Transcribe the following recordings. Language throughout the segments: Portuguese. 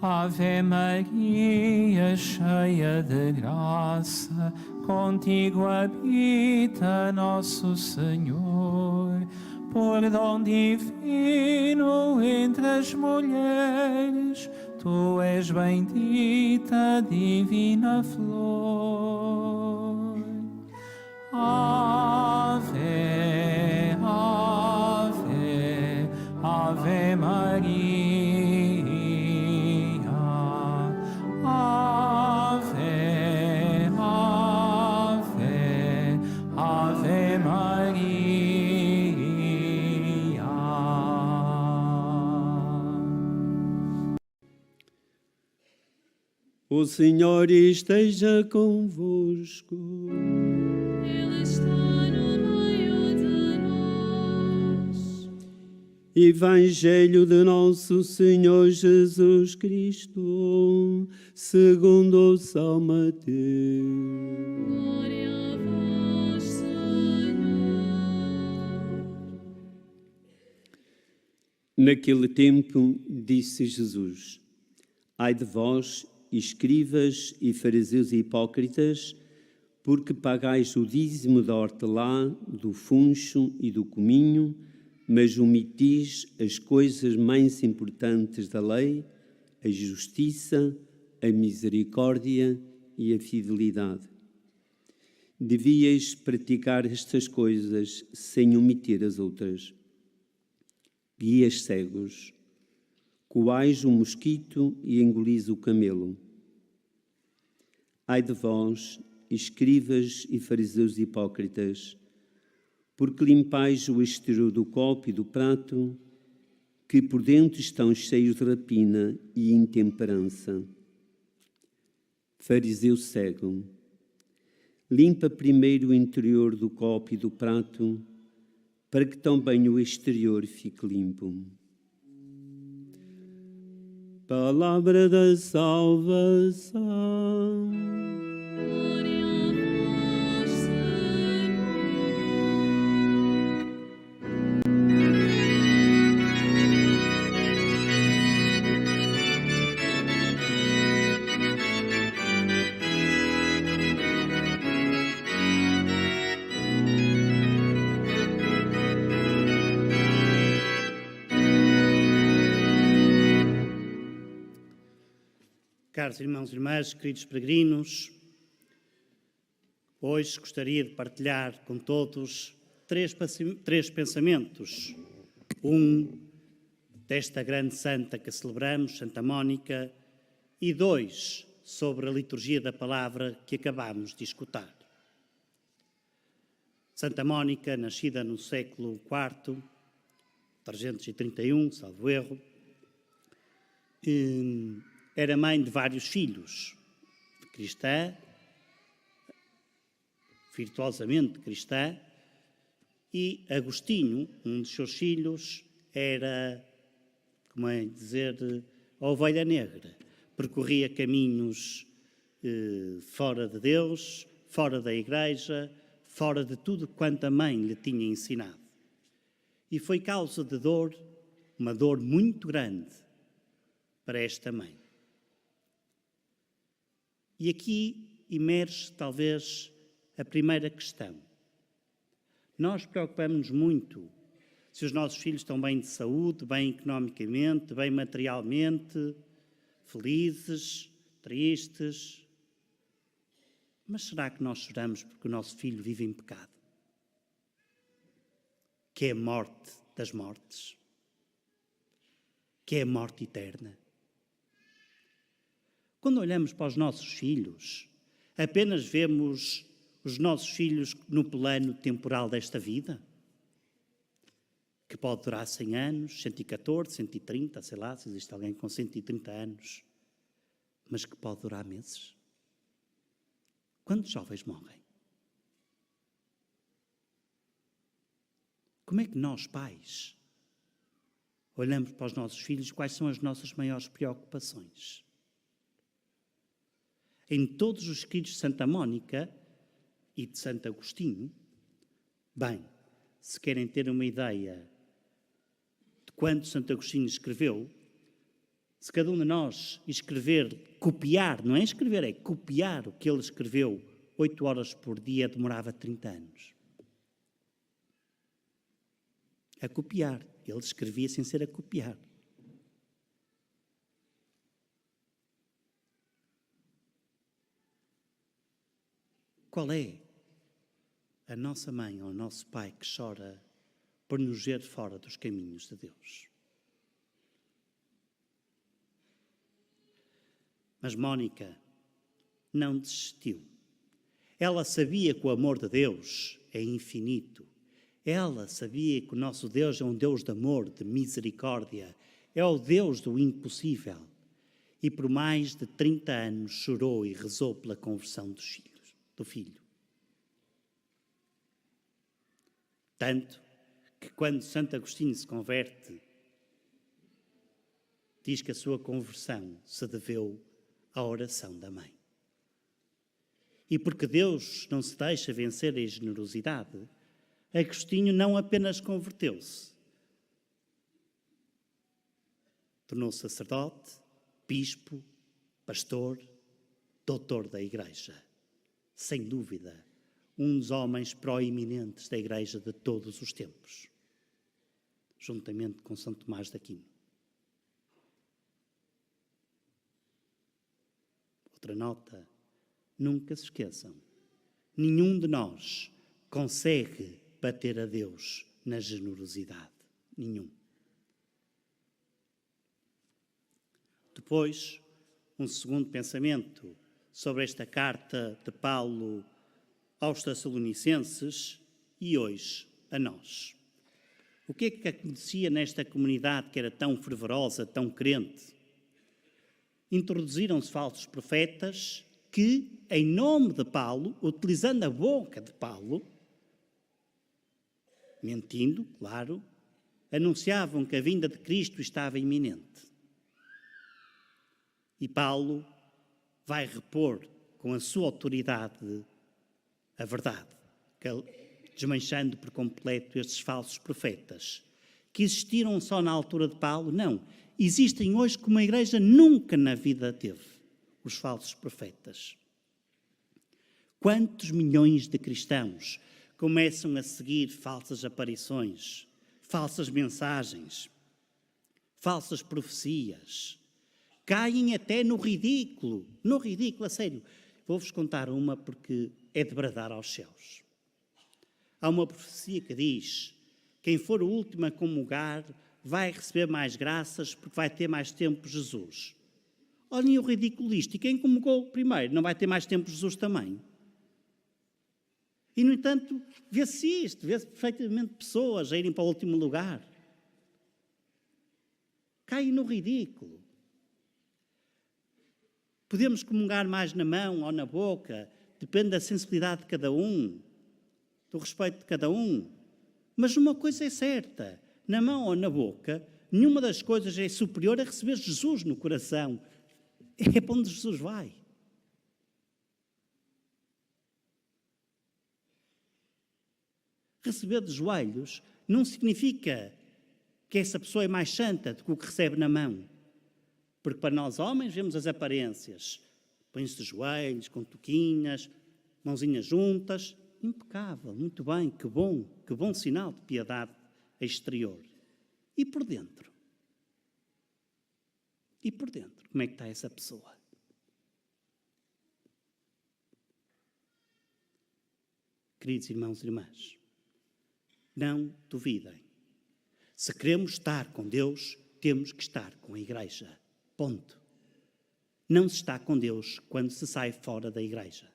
Ave Maria, cheia de graça, contigo habita nosso Senhor. Por dom divino entre as mulheres, tu és bendita, divina flor. Ave, Ave, Ave Maria. Ave, Ave, Ave Maria. O Senhor esteja convosco. Ele está no meio de nós. Evangelho de nosso Senhor Jesus Cristo, segundo São Mateus. Glória a vós, Senhor. Naquele tempo, disse Jesus: Ai de vós, escribas e fariseus hipócritas, porque pagais o dízimo da hortelã, do funcho e do cominho, mas omitis as coisas mais importantes da lei, a justiça, a misericórdia e a fidelidade. Devíeis praticar estas coisas sem omitir as outras. Guias cegos, coais o mosquito e engolis o camelo. Ai de vós, escribas e fariseus hipócritas, porque limpais o exterior do copo e do prato, que por dentro estão cheios de rapina e intemperança. Fariseu cego, limpa primeiro o interior do copo e do prato, para que também o exterior fique limpo. Palavra da salvação. Glória a vós, Senhor. Caros irmãos e irmãs, queridos peregrinos, hoje gostaria de partilhar com todos três pensamentos. Um, desta grande santa que celebramos, Santa Mónica, e dois, sobre a liturgia da palavra que acabamos de escutar. Santa Mónica, nascida no século IV, 331, salvo erro, era mãe de vários filhos, cristã, virtuosamente cristã, e Agostinho, um dos seus filhos, era, como é dizer, a ovelha negra. Percorria caminhos fora de Deus, fora da igreja, fora de tudo quanto a mãe lhe tinha ensinado. E foi causa de dor, uma dor muito grande para esta mãe. E aqui emerge, talvez, a primeira questão. Nós preocupamos-nos muito se os nossos filhos estão bem de saúde, bem economicamente, bem materialmente, felizes, tristes. Mas será que nós choramos porque o nosso filho vive em pecado? Que é a morte das mortes? Que é a morte eterna? Quando olhamos para os nossos filhos, apenas vemos os nossos filhos no plano temporal desta vida? Que pode durar 100 anos, 114, 130, sei lá, se existe alguém com 130 anos, mas que pode durar meses. Quantos jovens morrem? Como é que nós, pais, olhamos para os nossos filhos? Quais são as nossas maiores preocupações? Em todos os escritos de Santa Mónica e de Santo Agostinho, bem, se querem ter uma ideia de quando Santo Agostinho escreveu, Se cada um de nós escrever, copiar, não é escrever, é copiar o que ele escreveu 8 horas por dia, demorava 30 anos. A copiar. Ele escrevia sem ser a copiar. Qual é a nossa mãe ou o nosso pai que chora por nos ver fora dos caminhos de Deus? Mas Mónica não desistiu. Ela sabia que o amor de Deus é infinito. Ela sabia que o nosso Deus é um Deus de amor, de misericórdia. É o Deus do impossível. E por mais de 30 anos chorou e rezou pela conversão do filho. Tanto que quando Santo Agostinho se converte, diz que a sua conversão se deveu à oração da mãe. E porque Deus não se deixa vencer em generosidade, Agostinho não apenas converteu-se, tornou-se sacerdote, bispo, pastor, doutor da Igreja. Sem dúvida, um dos homens proeminentes da Igreja de todos os tempos, juntamente com São Tomás de Aquino. Outra nota, nunca se esqueçam, nenhum de nós consegue bater a Deus na generosidade. Nenhum. Depois, um segundo pensamento sobre esta carta de Paulo aos Tessalonicenses e hoje a nós. O que é que acontecia nesta comunidade que era tão fervorosa, tão crente? Introduziram-se falsos profetas que, em nome de Paulo, utilizando a boca de Paulo, mentindo, claro, anunciavam que a vinda de Cristo estava iminente. E Paulo vai repor com a sua autoridade a verdade, desmanchando por completo estes falsos profetas, que existiram só na altura de Paulo. Não, existem hoje como a Igreja nunca na vida teve, os falsos profetas. Quantos milhões de cristãos começam a seguir falsas aparições, falsas mensagens, falsas profecias, caem até no ridículo, a sério. Vou-vos contar uma porque é de bradar aos céus. Há uma profecia que diz: quem for o último a comungar vai receber mais graças porque vai ter mais tempo Jesus. Olhem o ridículo disto. E quem comungou primeiro não vai ter mais tempo Jesus também? E, no entanto, vê-se isto, vê-se perfeitamente pessoas a irem para o último lugar. Caem no ridículo. Podemos comungar mais na mão ou na boca, depende da sensibilidade de cada um, do respeito de cada um. Mas uma coisa é certa, na mão ou na boca, nenhuma das coisas é superior a receber Jesus no coração. É para onde Jesus vai. Receber de joelhos não significa que essa pessoa é mais santa do que o que recebe na mão. Porque para nós homens vemos as aparências. Põe-se de joelhos, com toquinhas, mãozinhas juntas. Impecável, muito bem, que bom sinal de piedade exterior. E por dentro? E por dentro, como é que está essa pessoa? Queridos irmãos e irmãs, não duvidem. Se queremos estar com Deus, temos que estar com a Igreja. Ponto. Não se está com Deus quando se sai fora da Igreja.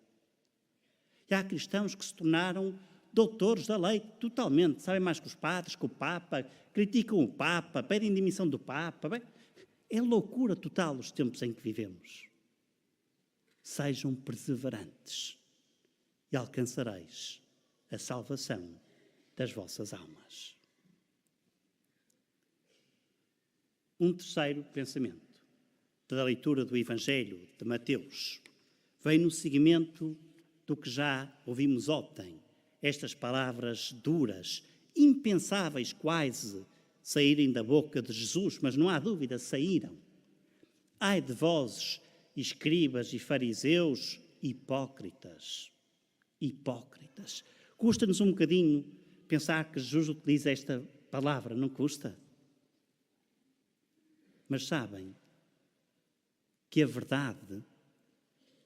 E há cristãos que se tornaram doutores da lei totalmente, sabem mais que os padres, que o Papa, criticam o Papa, pedem demissão do Papa. Bem, é loucura total os tempos em que vivemos. Sejam perseverantes e alcançareis a salvação das vossas almas. Um terceiro pensamento da leitura do Evangelho de Mateus vem no seguimento do que já ouvimos ontem, estas palavras duras, impensáveis quase, saírem da boca de Jesus, mas não há dúvida, saíram. Ai de vós, escribas e fariseus, hipócritas. Hipócritas. Custa-nos um bocadinho pensar que Jesus utiliza esta palavra, não custa? Mas sabem que a verdade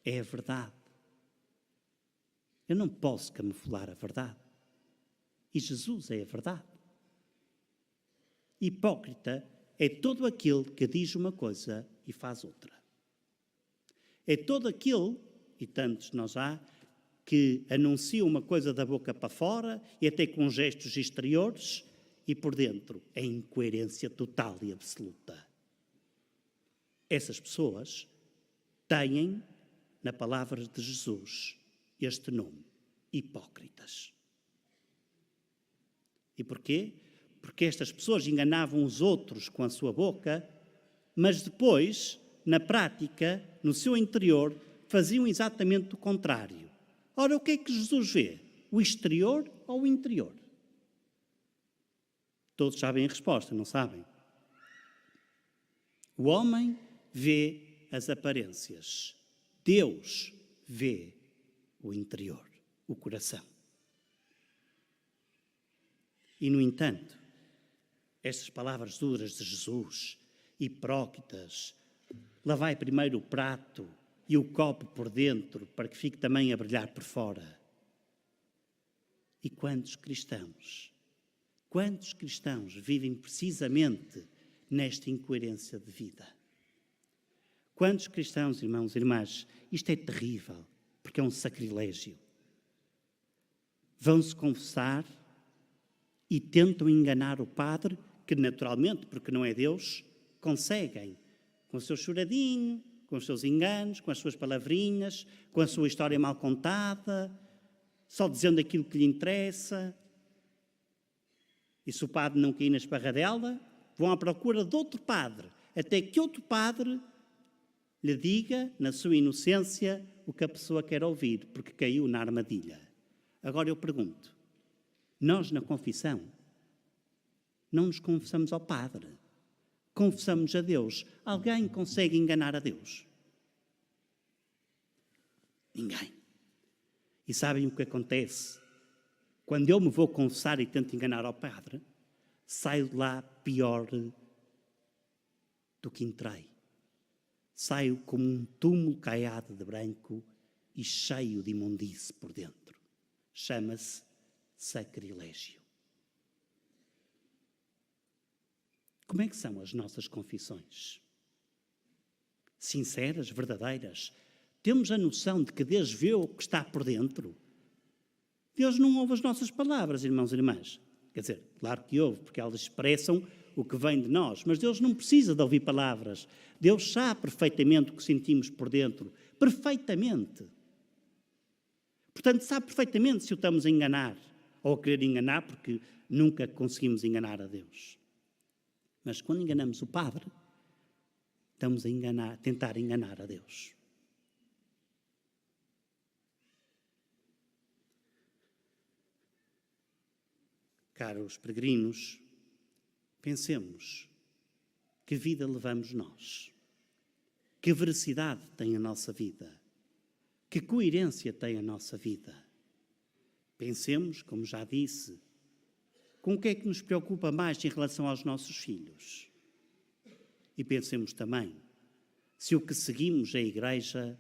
é a verdade. Eu não posso camuflar a verdade. E Jesus é a verdade. Hipócrita é todo aquele que diz uma coisa e faz outra. É todo aquele, e tantos nós há, que anuncia uma coisa da boca para fora e até com gestos exteriores e por dentro é incoerência total e absoluta. Essas pessoas têm, na palavra de Jesus, este nome, hipócritas. E porquê? Porque estas pessoas enganavam os outros com a sua boca, mas depois, na prática, no seu interior, faziam exatamente o contrário. Ora, o que é que Jesus vê? O exterior ou o interior? Todos sabem a resposta, não sabem? O homem vê as aparências. Deus vê o interior, o coração. E, no entanto, estas palavras duras de Jesus, hipócritas, lavai primeiro o prato e o copo por dentro, para que fique também a brilhar por fora. E quantos cristãos vivem precisamente nesta incoerência de vida? Quantos cristãos, irmãos e irmãs, isto é terrível, porque é um sacrilégio. Vão-se confessar e tentam enganar o padre, que naturalmente, porque não é Deus, conseguem, com o seu choradinho, com os seus enganos, com as suas palavrinhas, com a sua história mal contada, só dizendo aquilo que lhe interessa. E se o padre não cair na esparradela, vão à procura de outro padre, até que outro padre lhe diga, na sua inocência, o que a pessoa quer ouvir, porque caiu na armadilha. Agora eu pergunto, nós na confissão não nos confessamos ao padre, confessamos a Deus. Alguém consegue enganar a Deus? Ninguém. E sabem o que acontece? Quando eu me vou confessar e tento enganar ao padre, saio de lá pior do que entrei. Saio como um túmulo caiado de branco e cheio de imundície por dentro. Chama-se sacrilégio. Como é que são as nossas confissões? Sinceras, verdadeiras? Temos a noção de que Deus vê o que está por dentro? Deus não ouve as nossas palavras, irmãos e irmãs. Quer dizer, claro que ouve, porque elas expressam o que vem de nós. Mas Deus não precisa de ouvir palavras. Deus sabe perfeitamente o que sentimos por dentro. Perfeitamente. Portanto, sabe perfeitamente se o estamos a enganar ou a querer enganar, porque nunca conseguimos enganar a Deus. Mas quando enganamos o Padre, estamos a tentar enganar a Deus. Caros peregrinos, pensemos, que vida levamos nós? Que veracidade tem a nossa vida? Que coerência tem a nossa vida? Pensemos, como já disse, com o que é que nos preocupa mais em relação aos nossos filhos? E pensemos também se o que seguimos é a Igreja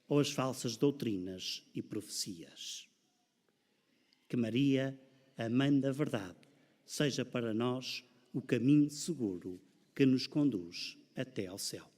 ou as falsas doutrinas e profecias. Que Maria, a Mãe da Verdade, seja para nós o caminho seguro que nos conduz até ao céu.